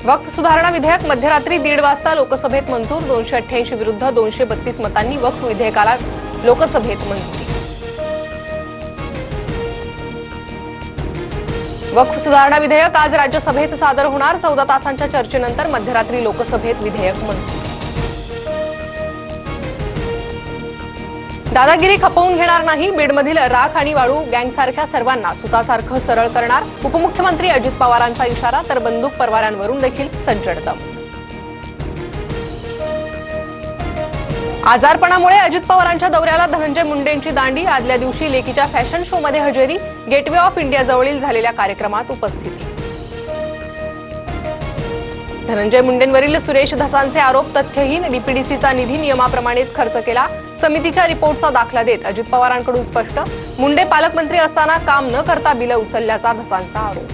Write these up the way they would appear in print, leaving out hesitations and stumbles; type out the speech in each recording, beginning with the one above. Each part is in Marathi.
वक्फ सुधारणा विधेयक मध्यरात्री 1:30 वाजता लोकसभेत मंजूर। 288 विरुद्ध 232 मतांनी वक्फ विधेयकाला लोकसभेत मंजुरी। वक्फ सुधारणा विधेयक आज राज्यसभेत सादर होणार। 14 तासांच्या चर्चेनंतर मध्यरात्री लोकसभेत विधेयक मंजूर। दादागिरी खपवून घेणार नाही। बीडमधील राख आणि वाळू गँगसारख्या सर्वांना सुतासारखं सरळ करणार। उपमुख्यमंत्री अजित पवारांचा इशारा, तर बंदूक परवान्यांवरून देखील सज्जडदम। आजारपणामुळे अजित पवारांच्या दौऱ्याला धनंजय मुंडेंची दांडी। आदल्या दिवशी लेकीच्या फॅशन शोमध्ये हजेरी। गेटवे ऑफ इंडिया जवळील झालेल्या कार्यक्रमात उपस्थिती। धनंजय मुंडेंवरील सुरेश धसांचे आरोप तथ्यहीन। डीपीडीसीचा निधी नियमाप्रमाणेच खर्च केला। समितीच्या रिपोर्टचा दाखला देत अजित पवारांकडून स्पष्ट। मुंडे पालकमंत्री असताना काम न करता बिलं उचलल्याचा धसांचा आरोप।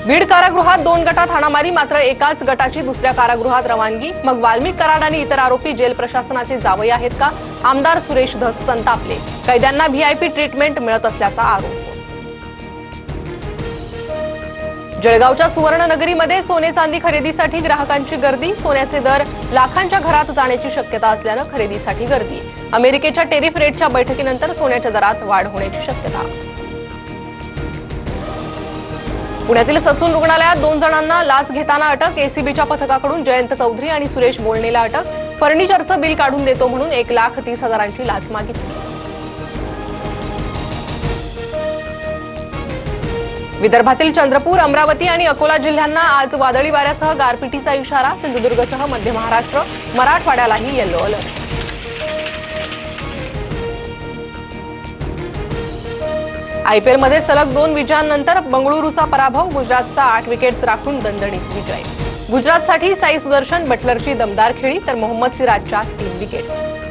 बीड कारागृहात 2 गटात हाणामारी, मात्र एकाच गटाची दुसऱ्या कारागृहात रवानगी। मग वाल्मिक कराड आणि इतर आरोपी जेल प्रशासनाचे जावई आहेत का? आमदार सुरेश धस संतापले। कैद्यांना व्हीआयपी ट्रीटमेंट मिळत असल्याचा आरोप। जळगावच्या सुवर्णनगरीमध्ये सोने चांदी खरेदीसाठी ग्राहकांची गर्दी। सोन्याचे दर लाखांच्या घरात जाण्याची शक्यता असल्यानं खरेदीसाठी गर्दी। अमेरिकेच्या टेरिफ रेटच्या बैठकीनंतर सोन्याच्या दरात वाढ होण्याची शक्यता। पुण्यातील ससून रुग्णालयात 2 जणांना लाच घेताना अटक। एसीबीच्या पथकाकडून जयंत चौधरी आणि सुरेश बोलणेला अटक। फर्निचरचं बिल काढून देतो म्हणून 1,30,000ची लाच मागितली। विदर्भातील चंद्रपूर, अमरावती आणि अकोला जिल्ह्यांना आज वादळी वाऱ्यासह गारपिटीचा इशारा। सिंधुदुर्गसह मध्य महाराष्ट्र, मराठवाड्यालाही येलो अलर्ट। आयपीएलमध्ये सलग 2 विजयांनंतर बंगळुरूचा पराभव। गुजरातचा 8 विकेट्स राखून दणदणीत विजय। गुजरातसाठी साई सुदर्शन बटलरची दमदार खेळी, तर मोहम्मद सिराजच्या 3 विकेट्स।